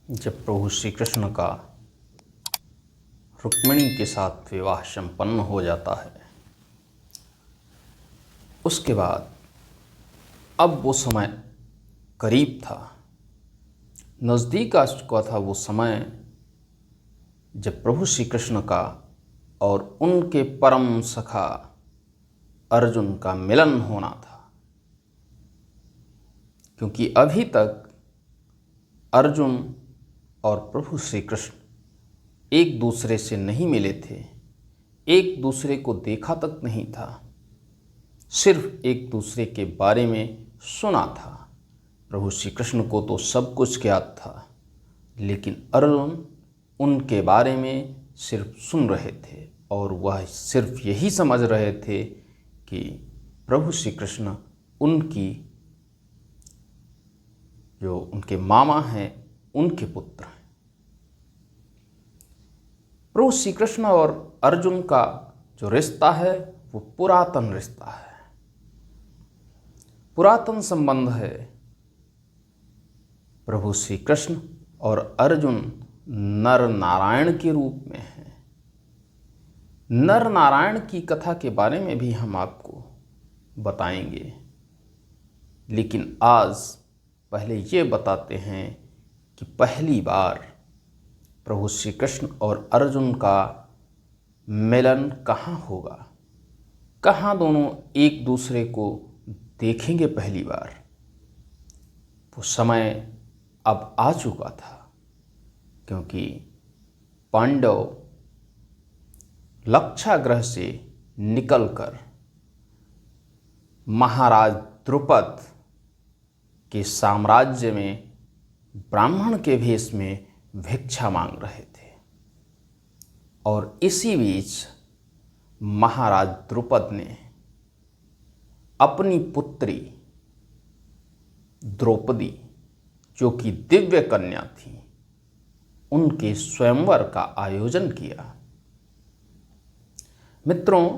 जब प्रभु श्री कृष्ण का रुक्मिणी के साथ विवाह संपन्न हो जाता है, उसके बाद अब वो समय करीब था, नज़दीक आ चुका था वो समय जब प्रभु श्री कृष्ण का और उनके परम सखा अर्जुन का मिलन होना था। क्योंकि अभी तक अर्जुन और प्रभु श्री कृष्ण एक दूसरे से नहीं मिले थे, एक दूसरे को देखा तक नहीं था, सिर्फ एक दूसरे के बारे में सुना था। प्रभु श्री कृष्ण को तो सब कुछ ज्ञात था, लेकिन अर्जुन उनके बारे में सिर्फ सुन रहे थे और वह सिर्फ यही समझ रहे थे कि प्रभु श्री कृष्ण उनकी जो उनके मामा हैं उनके पुत्र हैं। प्रभु श्री कृष्ण और अर्जुन का जो रिश्ता है वो पुरातन रिश्ता है, पुरातन संबंध है। प्रभु श्री कृष्ण और अर्जुन नर नारायण के रूप में हैं। नर नारायण की कथा के बारे में भी हम आपको बताएंगे, लेकिन आज पहले ये बताते हैं कि पहली बार प्रभु श्री कृष्ण और अर्जुन का मिलन कहाँ होगा, कहाँ दोनों एक दूसरे को देखेंगे पहली बार। वो समय अब आ चुका था, क्योंकि पांडव लक्षागृह से निकलकर महाराज द्रुपद के साम्राज्य में ब्राह्मण के भेष में भिक्षा मांग रहे थे। और इसी बीच महाराज द्रुपद ने अपनी पुत्री द्रौपदी, जो कि दिव्य कन्या थी, उनके स्वयंवर का आयोजन किया। मित्रों,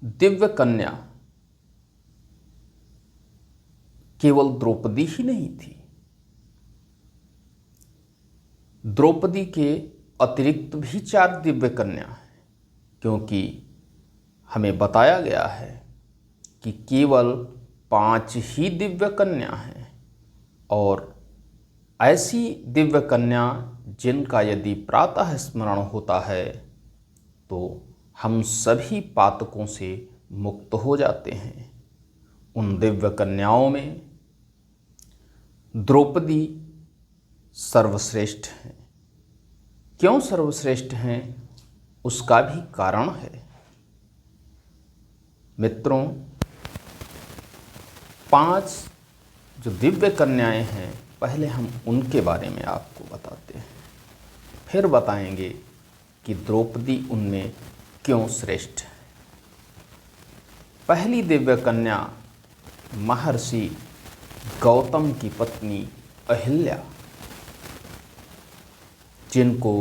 दिव्य कन्या केवल द्रौपदी ही नहीं थी। द्रौपदी के अतिरिक्त भी 4 दिव्य कन्या हैं, क्योंकि हमें बताया गया है कि केवल 5 ही दिव्य कन्या हैं, और ऐसी दिव्य कन्या जिनका यदि प्रातः स्मरण होता है तो हम सभी पातकों से मुक्त हो जाते हैं। उन दिव्य कन्याओं में द्रौपदी सर्वश्रेष्ठ हैं। क्यों सर्वश्रेष्ठ हैं, उसका भी कारण है। मित्रों, 5 जो दिव्य कन्याएं हैं, पहले हम उनके बारे में आपको बताते हैं, फिर बताएंगे कि द्रौपदी उनमें क्यों श्रेष्ठ है। पहली दिव्य कन्या महर्षि गौतम की पत्नी अहिल्या, जिनको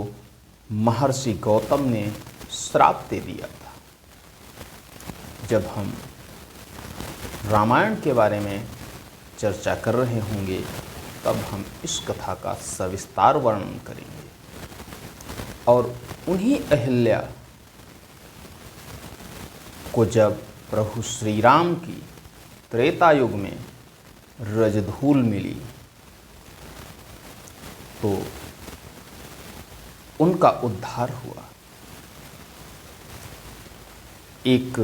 महर्षि गौतम ने श्राप दे दिया था। जब हम रामायण के बारे में चर्चा कर रहे होंगे तब हम इस कथा का सविस्तार वर्णन करेंगे। और उन्हीं अहिल्या को जब प्रभु श्री राम की त्रेता युग में रजधूल मिली तो उनका उद्धार हुआ। एक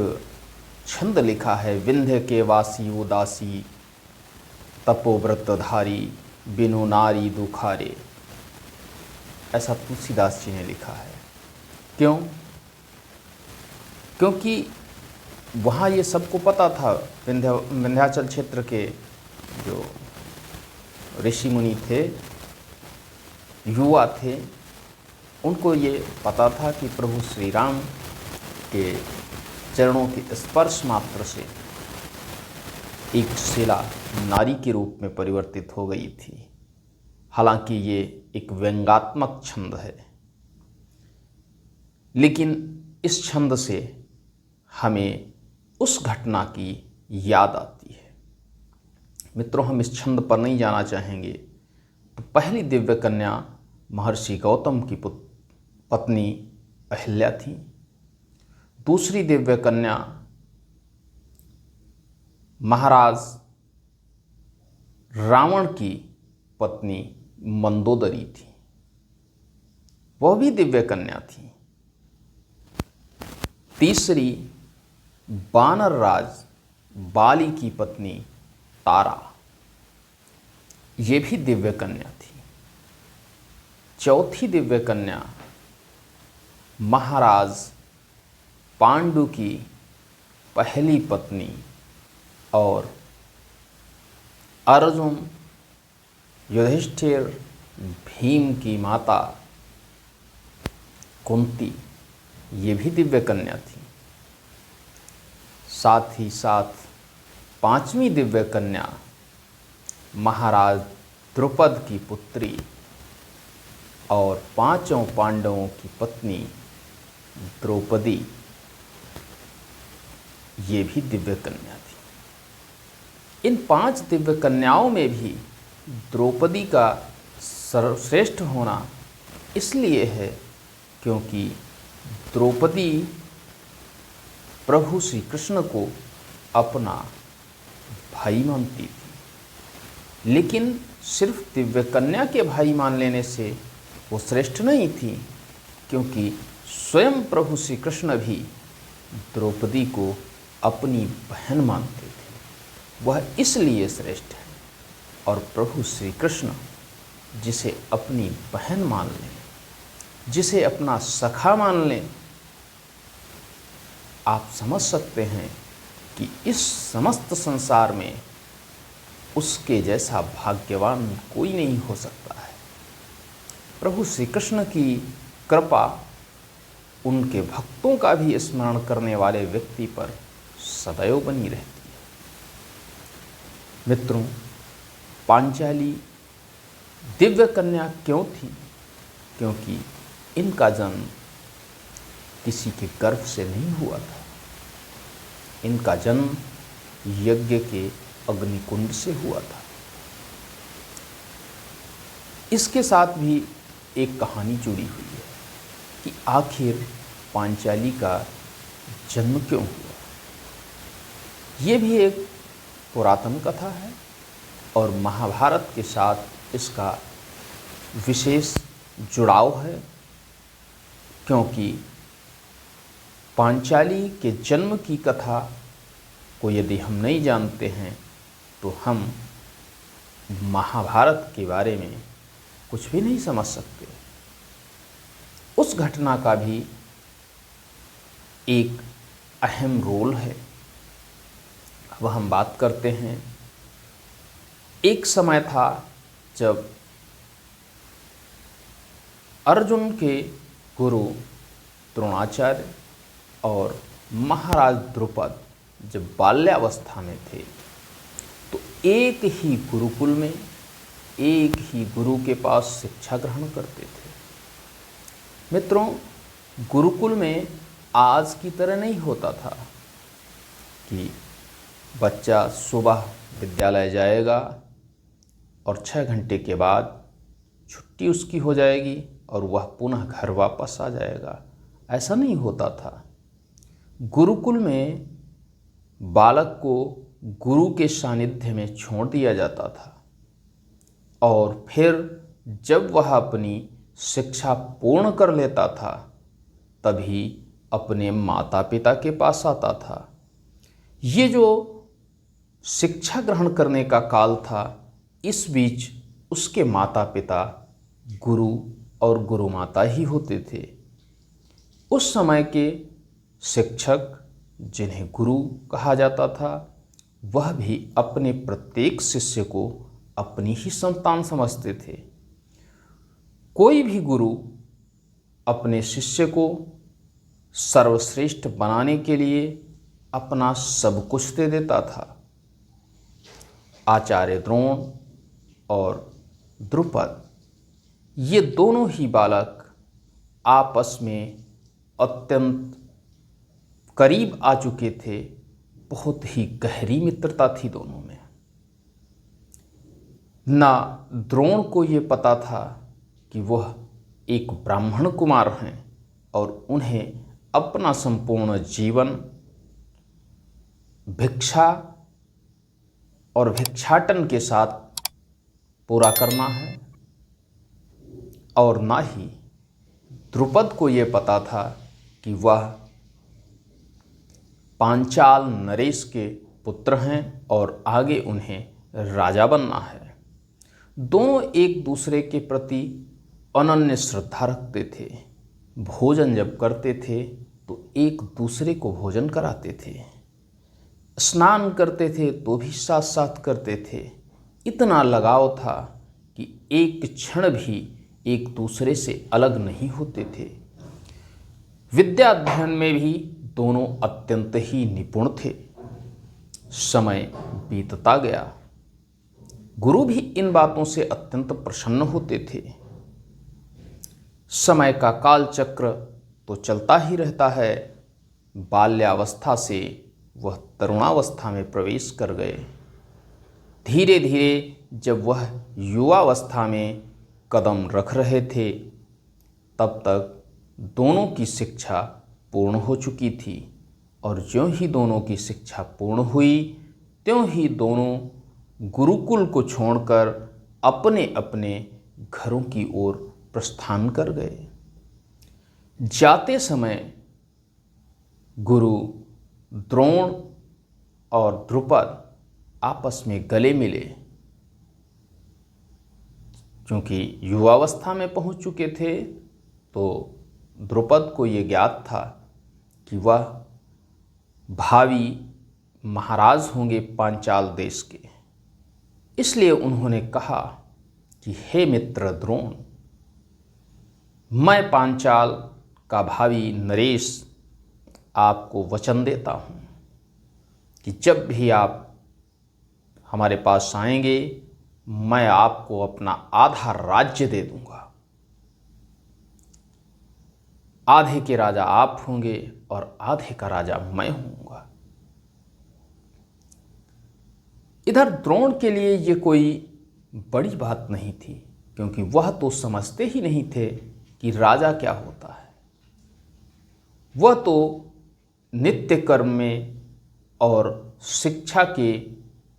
छंद लिखा है, विंध्य के वासी उदासी, तपोव्रतधारी, बिनु नारी दुखारे। ऐसा तुलसीदास जी ने लिखा है। क्यों? क्योंकि वहाँ ये सबको पता था, विंध्याचल क्षेत्र के जो ऋषि मुनि थे, युवा थे, उनको ये पता था कि प्रभु श्री राम के चरणों के स्पर्श मात्र से एक शिला नारी के रूप में परिवर्तित हो गई थी। हालांकि ये एक व्यंग्यात्मक छंद है, लेकिन इस छंद से हमें उस घटना की याद आती है। मित्रों, हम इस छंद पर नहीं जाना चाहेंगे। तो पहली दिव्य कन्या महर्षि गौतम की पत्नी अहिल्या थी। दूसरी दिव्य कन्या महाराज रावण की पत्नी मंदोदरी थी, वह भी दिव्य कन्या थी। तीसरी वानर राज बाली की पत्नी तारा, ये भी दिव्य कन्या थी। चौथी दिव्य कन्या महाराज पांडु की पहली पत्नी और अर्जुन, युधिष्ठिर, भीम की माता कुंती, ये भी दिव्य कन्या थी। साथ ही साथ पांचवी दिव्य कन्या महाराज द्रुपद की पुत्री और पांचों पांडवों की पत्नी द्रौपदी, ये भी दिव्य कन्या थी। इन 5 दिव्य कन्याओं में भी द्रौपदी का सर्वश्रेष्ठ होना इसलिए है क्योंकि द्रौपदी प्रभु श्री कृष्ण को अपना भाई मानती थी। लेकिन सिर्फ दिव्य कन्या के भाई मान लेने से वो श्रेष्ठ नहीं थी, क्योंकि स्वयं प्रभु श्री कृष्ण भी द्रौपदी को अपनी बहन मानते थे। वह इसलिए श्रेष्ठ है। और प्रभु श्री कृष्ण जिसे अपनी बहन मान लें, जिसे अपना सखा मान लें, आप समझ सकते हैं कि इस समस्त संसार में उसके जैसा भाग्यवान कोई नहीं हो सकता है। प्रभु श्री कृष्ण की कृपा उनके भक्तों का भी स्मरण करने वाले व्यक्ति पर सदैव बनी रहती है। मित्रों, पांचाली दिव्य कन्या क्यों थी? क्योंकि इनका जन्म किसी के गर्भ से नहीं हुआ था। इनका जन्म यज्ञ के अग्निकुंड से हुआ था। इसके साथ भी एक कहानी जुड़ी हुई है कि आखिर पांचाली का जन्म क्यों हुआ। ये भी एक पुरातन कथा है और महाभारत के साथ इसका विशेष जुड़ाव है, क्योंकि पांचाली के जन्म की कथा को यदि हम नहीं जानते हैं तो हम महाभारत के बारे में कुछ भी नहीं समझ सकते। उस घटना का भी एक अहम रोल है। अब हम बात करते हैं, एक समय था जब अर्जुन के गुरु द्रोणाचार्य और महाराज द्रुपद जब बाल्यावस्था में थे तो एक ही गुरुकुल में एक ही गुरु के पास शिक्षा ग्रहण करते थे। मित्रों, गुरुकुल में आज की तरह नहीं होता था कि बच्चा सुबह विद्यालय जाएगा और 6 घंटे के बाद छुट्टी उसकी हो जाएगी और वह पुनः घर वापस आ जाएगा। ऐसा नहीं होता था। गुरुकुल में बालक को गुरु के सानिध्य में छोड़ दिया जाता था और फिर जब वह अपनी शिक्षा पूर्ण कर लेता था तभी अपने माता पिता के पास आता था। ये जो शिक्षा ग्रहण करने का काल था, इस बीच उसके माता पिता गुरु और गुरु माता ही होते थे। उस समय के शिक्षक, जिन्हें गुरु कहा जाता था, वह भी अपने प्रत्येक शिष्य को अपनी ही संतान समझते थे। कोई भी गुरु अपने शिष्य को सर्वश्रेष्ठ बनाने के लिए अपना सब कुछ दे देता था। आचार्य द्रोण और द्रुपद, ये दोनों ही बालक आपस में अत्यंत करीब आ चुके थे। बहुत ही गहरी मित्रता थी दोनों में। ना द्रोण को ये पता था कि वह एक ब्राह्मण कुमार हैं और उन्हें अपना संपूर्ण जीवन भिक्षा और भिक्षाटन के साथ पूरा करना है। और ना ही द्रुपद को ये पता था कि वह पांचाल नरेश के पुत्र हैं और आगे उन्हें राजा बनना है। दोनों एक दूसरे के प्रति अनन्य श्रद्धा रखते थे। भोजन जब करते थे तो एक दूसरे को भोजन कराते थे, स्नान करते थे तो भी साथ साथ करते थे। इतना लगाव था कि एक क्षण भी एक दूसरे से अलग नहीं होते थे। विद्या अध्ययन में भी दोनों अत्यंत ही निपुण थे। समय बीतता गया। गुरु भी इन बातों से अत्यंत प्रसन्न होते थे। समय का काल चक्र तो चलता ही रहता है। बाल्यावस्था से वह तरुणावस्था में प्रवेश कर गए। धीरे धीरे जब वह युवावस्था में कदम रख रहे थे तब तक दोनों की शिक्षा पूर्ण हो चुकी थी और ज्यों ही दोनों की शिक्षा पूर्ण हुई त्यों ही दोनों गुरुकुल को छोड़कर अपने अपने घरों की ओर प्रस्थान कर गए। जाते समय गुरु द्रोण और द्रुपद आपस में गले मिले। क्योंकि युवावस्था में पहुंच चुके थे तो द्रुपद को ये ज्ञात था कि वह भावी महाराज होंगे पांचाल देश के। इसलिए उन्होंने कहा कि हे मित्र द्रोण, मैं पांचाल का भावी नरेश आपको वचन देता हूँ कि जब भी आप हमारे पास आएंगे मैं आपको अपना आधा राज्य दे दूंगा। आधे के राजा आप होंगे और आधे का राजा मैं होऊंगा। इधर द्रोण के लिए ये कोई बड़ी बात नहीं थी, क्योंकि वह तो समझते ही नहीं थे कि राजा क्या होता है। वह तो नित्य कर्म में और शिक्षा के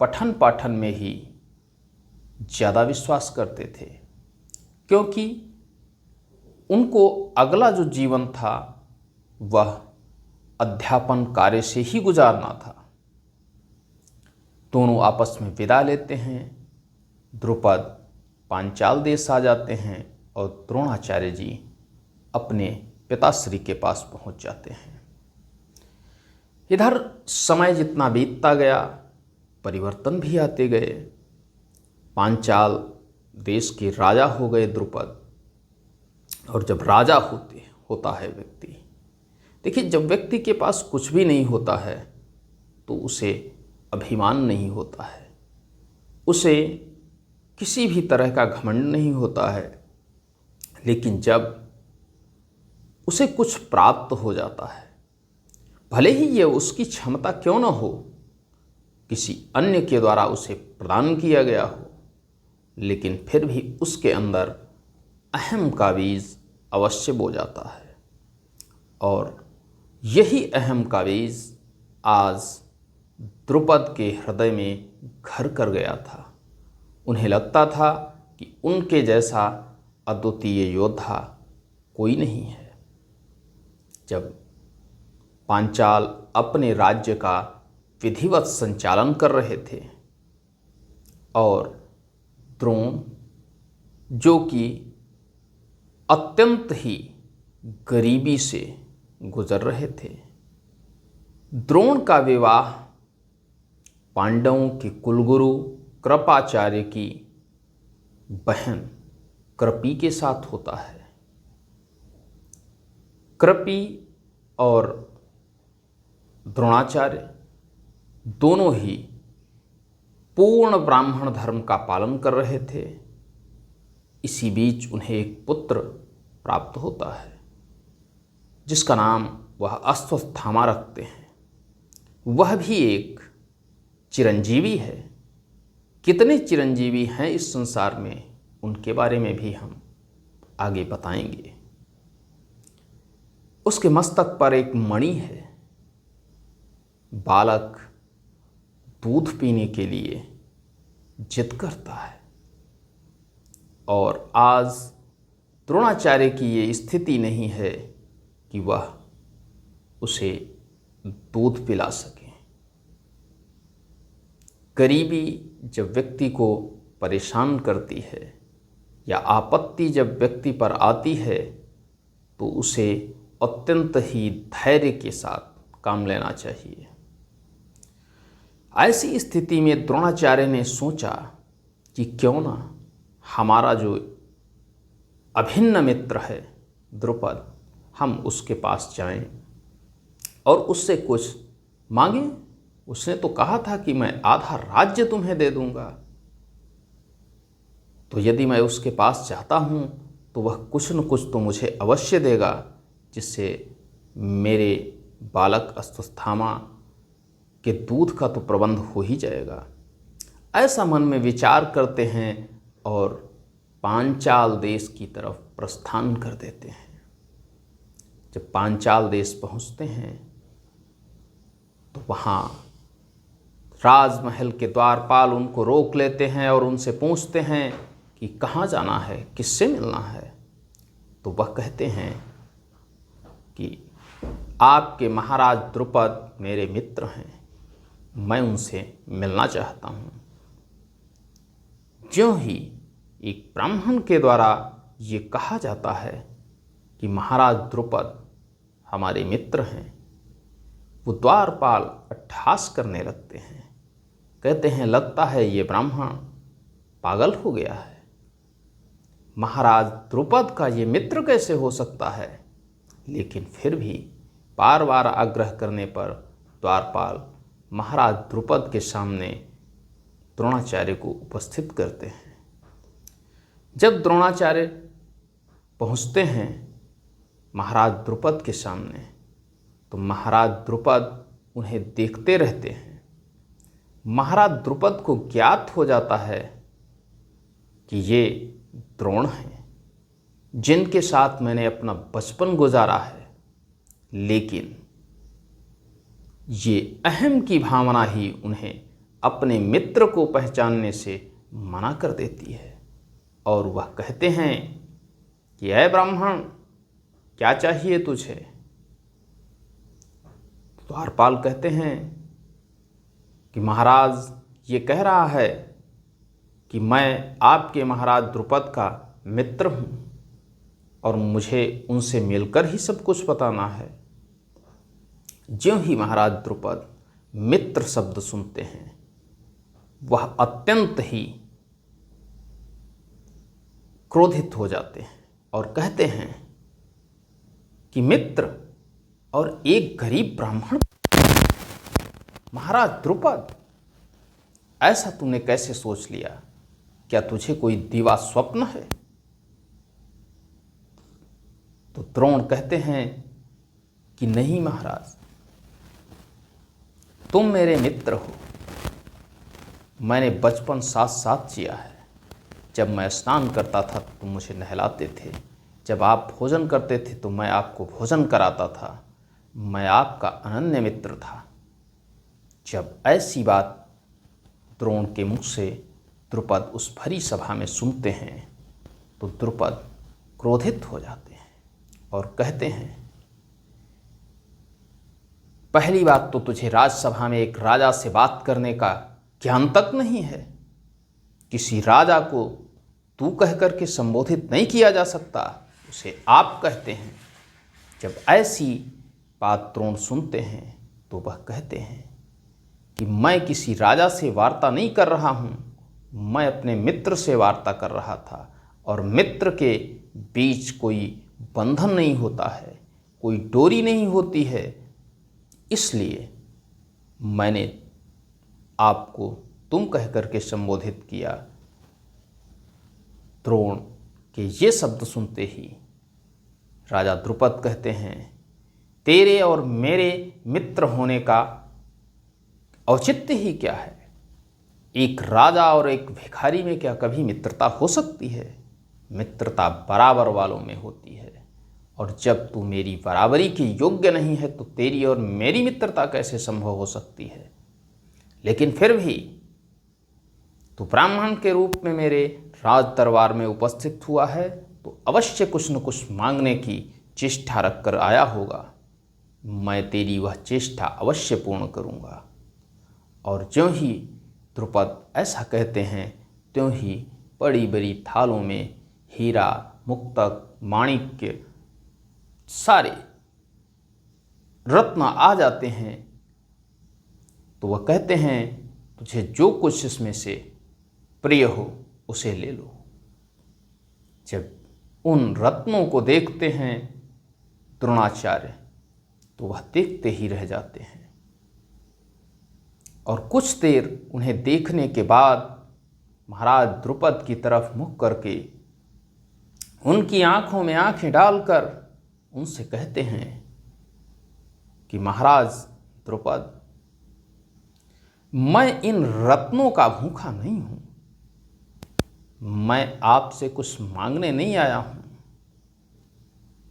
पठन पाठन में ही ज़्यादा विश्वास करते थे, क्योंकि उनको अगला जो जीवन था वह अध्यापन कार्य से ही गुजारना था। दोनों आपस में विदा लेते हैं। द्रुपद पांचाल देश आ जाते हैं और द्रोणाचार्य जी अपने पिताश्री के पास पहुंच जाते हैं। इधर समय जितना बीतता गया परिवर्तन भी आते गए। पांचाल देश के राजा हो गए द्रुपद। और जब राजा होता है व्यक्ति, देखिए जब व्यक्ति के पास कुछ भी नहीं होता है तो उसे अभिमान नहीं होता है, उसे किसी भी तरह का घमंड नहीं होता है। लेकिन जब उसे कुछ प्राप्त हो जाता है, भले ही यह उसकी क्षमता क्यों न हो, किसी अन्य के द्वारा उसे प्रदान किया गया हो, लेकिन फिर भी उसके अंदर अहम का बीज अवश्य बो जाता है। और यही अहम का बीज आज द्रुपद के हृदय में घर कर गया था। उन्हें लगता था कि उनके जैसा अद्वितीय योद्धा कोई नहीं है। जब पांचाल अपने राज्य का विधिवत संचालन कर रहे थे और द्रोण जो कि अत्यंत ही गरीबी से गुजर रहे थे, द्रोण का विवाह पांडवों के कुलगुरु कृपाचार्य की बहन कृपी के साथ होता है। कृपी और द्रोणाचार्य दोनों ही पूर्ण ब्राह्मण धर्म का पालन कर रहे थे। इसी बीच उन्हें एक पुत्र प्राप्त होता है जिसका नाम वह अश्वत्थामा रखते हैं। वह भी एक चिरंजीवी है। कितने चिरंजीवी हैं इस संसार में, उनके बारे में भी हम आगे बताएंगे। उसके मस्तक पर एक मणि है। बालक दूध पीने के लिए जिद करता है और आज द्रोणाचार्य की ये स्थिति नहीं है कि वह उसे दूध पिला सके। गरीबी जब व्यक्ति को परेशान करती है या आपत्ति जब व्यक्ति पर आती है तो उसे अत्यंत ही धैर्य के साथ काम लेना चाहिए। ऐसी स्थिति में द्रोणाचार्य ने सोचा कि क्यों ना हमारा जो अभिन्न मित्र है द्रुपद, हम उसके पास जाएं और उससे कुछ मांगें। उसने तो कहा था कि मैं आधा राज्य तुम्हें दे दूंगा, तो यदि मैं उसके पास जाता हूँ तो वह कुछ न कुछ तो मुझे अवश्य देगा, जिससे मेरे बालक अस्वस्थामा के दूध का तो प्रबंध हो ही जाएगा। ऐसा मन में विचार करते हैं और पांचाल देश की तरफ प्रस्थान कर देते हैं। जब पांचाल देश पहुंचते हैं तो वहाँ राजमहल के द्वारपाल उनको रोक लेते हैं और उनसे पूछते हैं कि कहाँ जाना है, किससे मिलना है। तो वह कहते हैं कि आपके महाराज द्रुपद मेरे मित्र हैं, मैं उनसे मिलना चाहता हूँ। ज्यों ही एक ब्राह्मण के द्वारा ये कहा जाता है कि महाराज द्रुपद हमारे मित्र हैं, वो द्वारपाल अट्टहास करने लगते हैं। कहते हैं लगता है ये ब्राह्मण पागल हो गया है, महाराज द्रुपद का ये मित्र कैसे हो सकता है। लेकिन फिर भी बार बार आग्रह करने पर द्वारपाल महाराज द्रुपद के सामने द्रोणाचार्य को उपस्थित करते हैं। जब द्रोणाचार्य पहुंचते हैं महाराज द्रुपद के सामने तो महाराज द्रुपद उन्हें देखते रहते हैं। महाराज द्रुपद को ज्ञात हो जाता है कि ये द्रोण हैं, जिनके साथ मैंने अपना बचपन गुजारा है, लेकिन ये अहम की भावना ही उन्हें अपने मित्र को पहचानने से मना कर देती है। और वह कहते हैं कि ऐ ब्राह्मण, क्या चाहिए तुझे। द्वारपाल कहते हैं कि महाराज ये कह रहा है कि मैं आपके महाराज द्रुपद का मित्र हूँ और मुझे उनसे मिलकर ही सब कुछ बताना है। ज्यों ही महाराज द्रुपद मित्र शब्द सुनते हैं वह अत्यंत ही क्रोधित हो जाते हैं और कहते हैं कि मित्र और एक गरीब ब्राह्मण, महाराज द्रुपद, ऐसा तूने कैसे सोच लिया? क्या तुझे कोई दिवा स्वप्न है? तो द्रोण कहते हैं कि नहीं महाराज, तुम मेरे मित्र हो, मैंने बचपन साथ साथ जिया है। जब मैं स्नान करता था तो तुम मुझे नहलाते थे, जब आप भोजन करते थे तो मैं आपको भोजन कराता था, मैं आपका अनन्य मित्र था। जब ऐसी बात द्रोण के मुख से द्रुपद उस भरी सभा में सुनते हैं तो द्रुपद क्रोधित हो जाते हैं और कहते हैं, पहली बात तो तुझे राजसभा में एक राजा से बात करने का ज्ञान तक नहीं है। किसी राजा को तू कह करके संबोधित नहीं किया जा सकता, उसे आप कहते हैं। जब ऐसी बात द्रोण सुनते हैं तो वह कहते हैं कि मैं किसी राजा से वार्ता नहीं कर रहा हूँ, मैं अपने मित्र से वार्ता कर रहा था। और मित्र के बीच कोई बंधन नहीं होता है, कोई डोरी नहीं होती है, इसलिए मैंने आपको तुम कह करके संबोधित किया। द्रोण के ये शब्द सुनते ही राजा द्रुपद कहते हैं, तेरे और मेरे मित्र होने का औचित्य ही क्या है? एक राजा और एक भिखारी में क्या कभी मित्रता हो सकती है? मित्रता बराबर वालों में होती है, और जब तू मेरी बराबरी के योग्य नहीं है तो तेरी और मेरी मित्रता कैसे संभव हो सकती है। लेकिन फिर भी तू ब्राह्मण के रूप में मेरे राज दरबार में उपस्थित हुआ है तो अवश्य कुछ न कुछ मांगने की चेष्टा रख कर आया होगा। मैं तेरी वह चेष्टा अवश्य पूर्ण करूँगा। और ज्यों ही द्रुपद ऐसा कहते हैं त्यों ही बड़ी बड़ी थालों में हीरा, मुक्तक, माणिक्य, सारे रत्न आ जाते हैं। तो वह कहते हैं तुझे जो कुछ इसमें से प्रिय हो उसे ले लो। जब उन रत्नों को देखते हैं द्रोणाचार्य तो वह देखते ही रह जाते हैं, और कुछ देर उन्हें देखने के बाद महाराज द्रुपद की तरफ मुख करके उनकी आंखों में आंखें डालकर उनसे कहते हैं कि महाराज द्रुपद, मैं इन रत्नों का भूखा नहीं हूं, मैं आपसे कुछ मांगने नहीं आया हूं,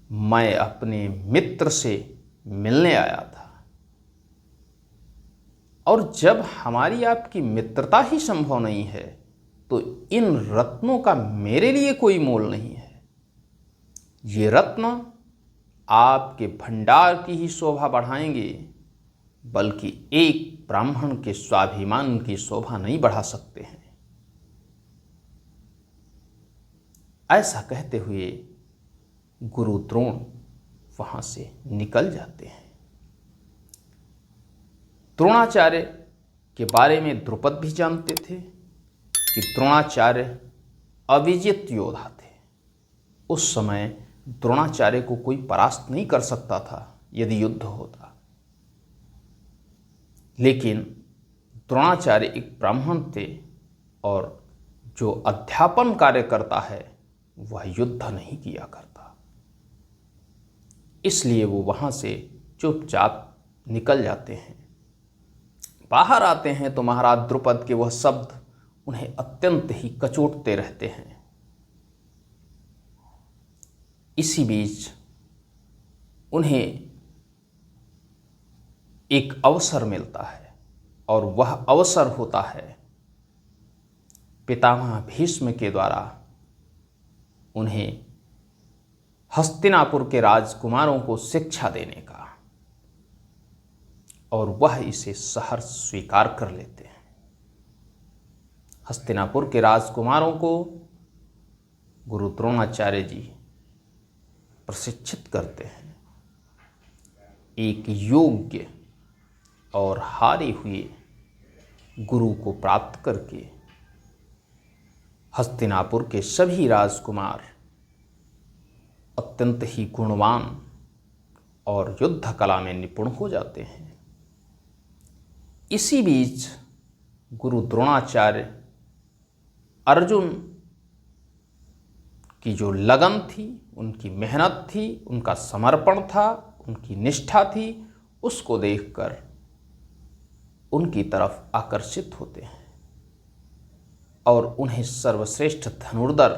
मैं अपने मित्र से मिलने आया था। और जब हमारी आपकी मित्रता ही संभव नहीं है तो इन रत्नों का मेरे लिए कोई मोल नहीं है। ये रत्न आपके भंडार की ही शोभा बढ़ाएंगे, बल्कि एक ब्राह्मण के स्वाभिमान की शोभा नहीं बढ़ा सकते हैं। ऐसा कहते हुए गुरु द्रोण वहां से निकल जाते हैं। द्रोणाचार्य के बारे में द्रुपद भी जानते थे कि द्रोणाचार्य अविजित योद्धा थे। उस समय द्रोणाचार्य को कोई परास्त नहीं कर सकता था यदि युद्ध होता। लेकिन द्रोणाचार्य एक ब्राह्मण थे, और जो अध्यापन कार्य करता है वह युद्ध नहीं किया करता। इसलिए वो वहां से चुपचाप निकल जाते हैं। बाहर आते हैं तो महाराज द्रुपद के वह शब्द उन्हें अत्यंत ही कचोटते रहते हैं। इसी बीच उन्हें एक अवसर मिलता है, और वह अवसर होता है पितामह भीष्म के द्वारा उन्हें हस्तिनापुर के राजकुमारों को शिक्षा देने का, और वह इसे सहर्ष स्वीकार कर लेते हैं। हस्तिनापुर के राजकुमारों को गुरु द्रोणाचार्य जी प्रशिक्षित करते हैं। एक योग्य और हारे हुए गुरु को प्राप्त करके हस्तिनापुर के सभी राजकुमार अत्यंत ही गुणवान और युद्ध कला में निपुण हो जाते हैं। इसी बीच गुरु द्रोणाचार्य अर्जुन की जो लगन थी, उनकी मेहनत थी, उनका समर्पण था, उनकी निष्ठा थी, उसको देखकर उनकी तरफ आकर्षित होते हैं और उन्हें सर्वश्रेष्ठ धनुर्धर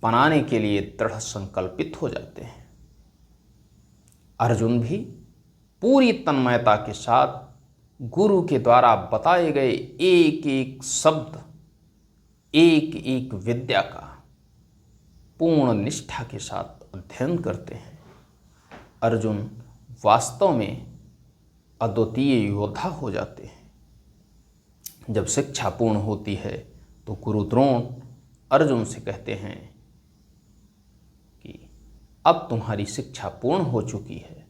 बनाने के लिए दृढ़ संकल्पित हो जाते हैं। अर्जुन भी पूरी तन्मयता के साथ गुरु के द्वारा बताए गए एक एक शब्द, एक एक विद्या का पूर्ण निष्ठा के साथ अध्ययन करते हैं। अर्जुन वास्तव में अद्वितीय योद्धा हो जाते हैं। जब शिक्षा पूर्ण होती है तो गुरु द्रोण अर्जुन से कहते हैं कि अब तुम्हारी शिक्षा पूर्ण हो चुकी है।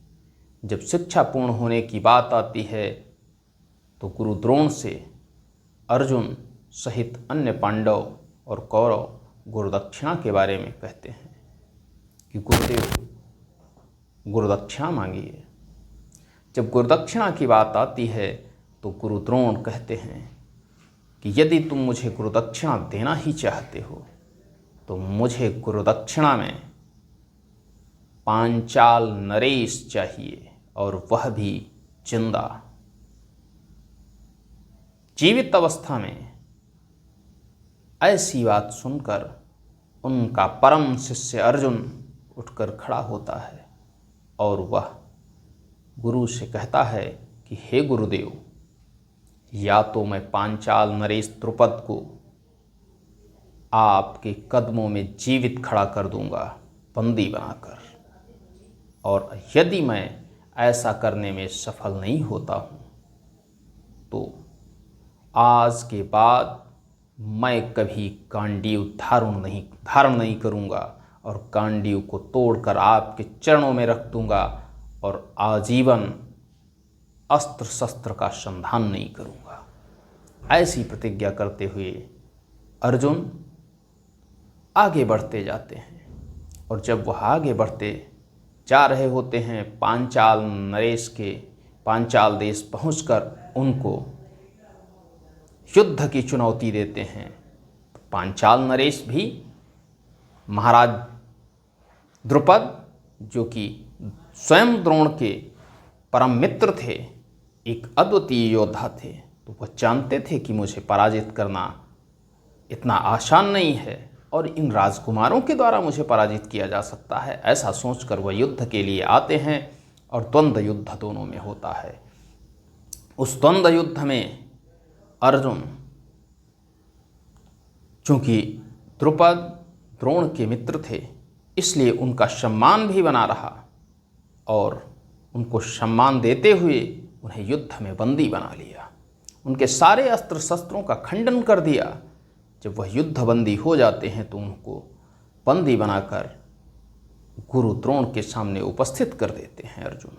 जब शिक्षा पूर्ण होने की बात आती है तो गुरु द्रोण से अर्जुन सहित अन्य पांडव और कौरव गुरुदक्षिणा के बारे में कहते हैं कि गुरुदेव गुरुदक्षिणा मांगिए। जब गुरुदक्षिणा की बात आती है तो गुरु द्रोण कहते हैं कि यदि तुम मुझे गुरुदक्षिणा देना ही चाहते हो तो मुझे गुरुदक्षिणा में पांचाल नरेश चाहिए, और वह भी जिंदा। जीवित अवस्था में ऐसी बात सुनकर उनका परम शिष्य अर्जुन उठकर खड़ा होता है और वह गुरु से कहता है कि हे गुरुदेव, या तो मैं पांचाल नरेश द्रुपद को आपके कदमों में जीवित खड़ा कर दूंगा बंदी बनाकर, और यदि मैं ऐसा करने में सफल नहीं होता हूँ तो आज के बाद मैं कभी गांडीव धारण नहीं करूँगा और गांडीव को तोड़कर आपके चरणों में रख दूँगा और आजीवन अस्त्र शस्त्र का संधान नहीं करूँगा। ऐसी प्रतिज्ञा करते हुए अर्जुन आगे बढ़ते जाते हैं, और जब वह आगे बढ़ते जा रहे होते हैं पांचाल नरेश के पांचाल देश पहुंचकर उनको युद्ध की चुनौती देते हैं। पांचाल नरेश भी महाराज द्रुपद, जो कि स्वयं द्रोण के परम मित्र थे, एक अद्वितीय योद्धा थे, तो वह जानते थे कि मुझे पराजित करना इतना आसान नहीं है और इन राजकुमारों के द्वारा मुझे पराजित किया जा सकता है। ऐसा सोचकर वह युद्ध के लिए आते हैं और द्वंद्व युद्ध दोनों में होता है। उस द्वंद्व युद्ध में अर्जुन, चूंकि द्रुपद द्रोण के मित्र थे इसलिए उनका सम्मान भी बना रहा और उनको सम्मान देते हुए उन्हें युद्ध में बंदी बना लिया। उनके सारे अस्त्र शस्त्रों का खंडन कर दिया। जब वह युद्ध बंदी हो जाते हैं तो उनको बंदी बनाकर गुरु द्रोण के सामने उपस्थित कर देते हैं अर्जुन।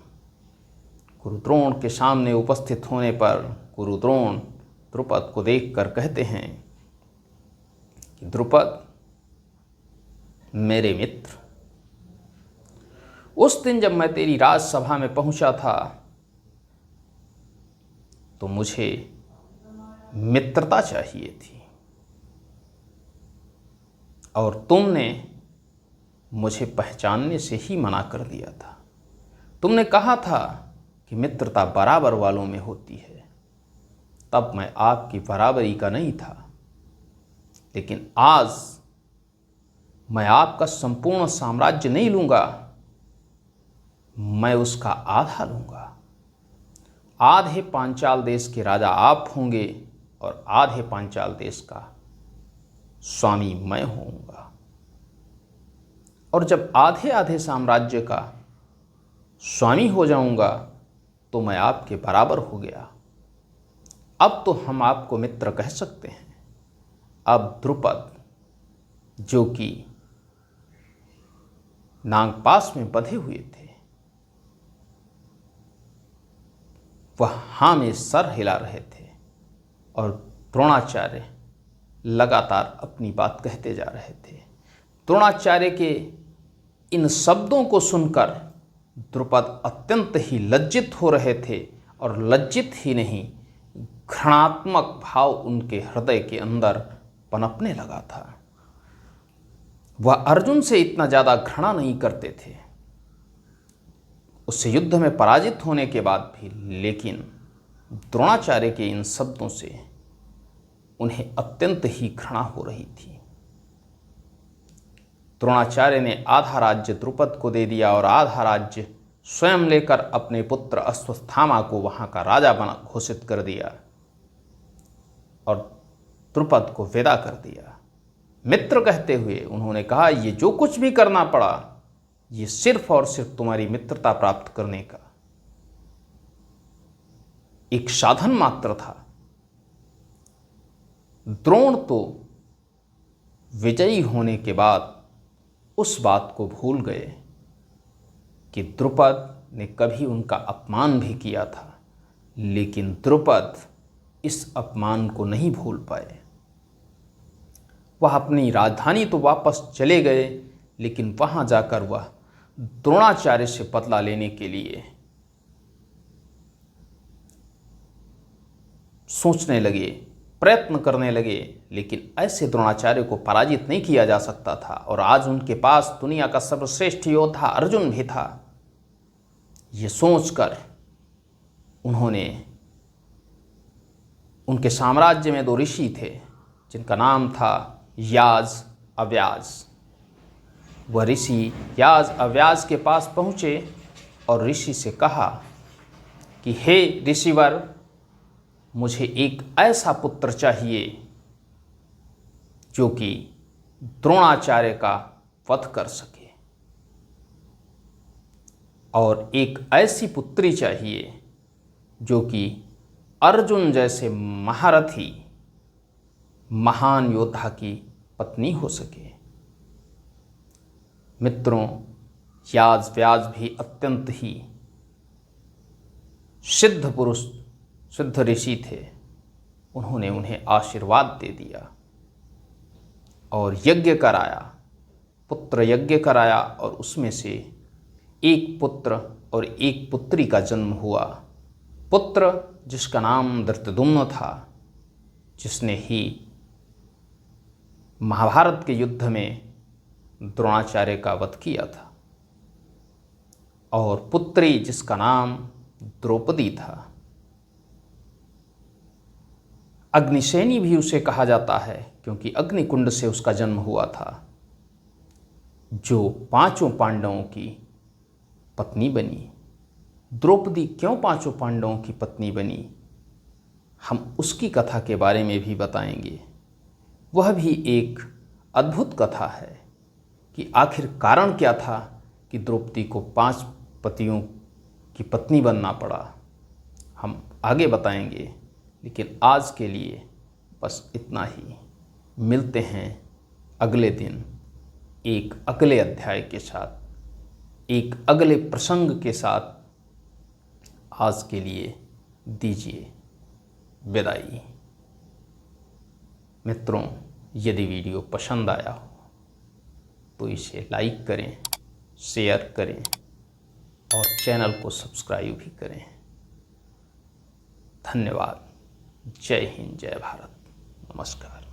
गुरु द्रोण के सामने उपस्थित होने पर गुरु द्रोण द्रुपद को देखकर कहते हैं कि द्रुपद मेरे मित्र, उस दिन जब मैं तेरी राजसभा में पहुंचा था तो मुझे मित्रता चाहिए थी और तुमने मुझे पहचानने से ही मना कर दिया था। तुमने कहा था कि मित्रता बराबर वालों में होती है। तब मैं आपकी बराबरी का नहीं था, लेकिन आज मैं आपका संपूर्ण साम्राज्य नहीं लूँगा, मैं उसका आधा लूँगा। आधे पांचाल देश के राजा आप होंगे और आधे पांचाल देश का स्वामी मैं होऊंगा। और जब आधे आधे साम्राज्य का स्वामी हो जाऊंगा तो मैं आपके बराबर हो गया। अब तो हम आपको मित्र कह सकते हैं। अब द्रुपद, जो कि नागपाश में बंधे हुए थे, वह हाँ में सर हिला रहे थे और द्रोणाचार्य लगातार अपनी बात कहते जा रहे थे। द्रोणाचार्य के इन शब्दों को सुनकर द्रुपद अत्यंत ही लज्जित हो रहे थे, और लज्जित ही नहीं, घृणात्मक भाव उनके हृदय के अंदर पनपने लगा था। वह अर्जुन से इतना ज़्यादा घृणा नहीं करते थे उससे युद्ध में पराजित होने के बाद भी, लेकिन द्रोणाचार्य के इन शब्दों से उन्हें अत्यंत ही घृणा हो रही थी। द्रोणाचार्य ने आधा राज्य द्रुपद को दे दिया और आधा राज्य स्वयं लेकर अपने पुत्र अश्वत्थामा को वहां का राजा बना घोषित कर दिया और द्रुपद को विदा कर दिया। मित्र कहते हुए उन्होंने कहा, ये जो कुछ भी करना पड़ा ये सिर्फ और सिर्फ तुम्हारी मित्रता प्राप्त करने का एक साधन मात्र था। द्रोण तो विजयी होने के बाद उस बात को भूल गए कि द्रुपद ने कभी उनका अपमान भी किया था, लेकिन द्रुपद इस अपमान को नहीं भूल पाए। वह अपनी राजधानी तो वापस चले गए, लेकिन वहां जाकर वह द्रोणाचार्य से बदला लेने के लिए सोचने लगे, प्रयत्न करने लगे, लेकिन ऐसे द्रोणाचार्य को पराजित नहीं किया जा सकता था। और आज उनके पास दुनिया का सर्वश्रेष्ठ योद्धा अर्जुन भी था। ये सोचकर उन्होंने, उनके साम्राज्य में दो ऋषि थे जिनका नाम था याज अव्याज, वह ऋषि याज अव्याज के पास पहुँचे और ऋषि से कहा कि हे ऋषिवर, मुझे एक ऐसा पुत्र चाहिए जो कि द्रोणाचार्य का वध कर सके, और एक ऐसी पुत्री चाहिए जो कि अर्जुन जैसे महारथी महान योद्धा की पत्नी हो सके। मित्रों, याज व्याज भी अत्यंत ही सिद्ध पुरुष, सिद्ध ऋषि थे। उन्होंने उन्हें आशीर्वाद दे दिया और यज्ञ कराया, पुत्र यज्ञ कराया, और उसमें से एक पुत्र और एक पुत्री का जन्म हुआ। पुत्र जिसका नाम धृतद्युम्न था, जिसने ही महाभारत के युद्ध में द्रोणाचार्य का वध किया था, और पुत्री जिसका नाम द्रौपदी था। अग्निसेनी भी उसे कहा जाता है क्योंकि अग्निकुंड से उसका जन्म हुआ था, जो 5 पांडवों की पत्नी बनी। द्रौपदी क्यों 5 पांडवों की पत्नी बनी, हम उसकी कथा के बारे में भी बताएंगे। वह भी एक अद्भुत कथा है कि आखिर कारण क्या था कि द्रौपदी को 5 पतियों की पत्नी बनना पड़ा। हम आगे बताएंगे, लेकिन आज के लिए बस इतना ही। मिलते हैं अगले दिन एक अगले अध्याय के साथ, एक अगले प्रसंग के साथ। आज के लिए दीजिए विदाई। मित्रों, यदि वीडियो पसंद आया हो तो इसे लाइक करें, शेयर करें और चैनल को सब्सक्राइब भी करें। धन्यवाद। जय हिंद, जय भारत, नमस्कार।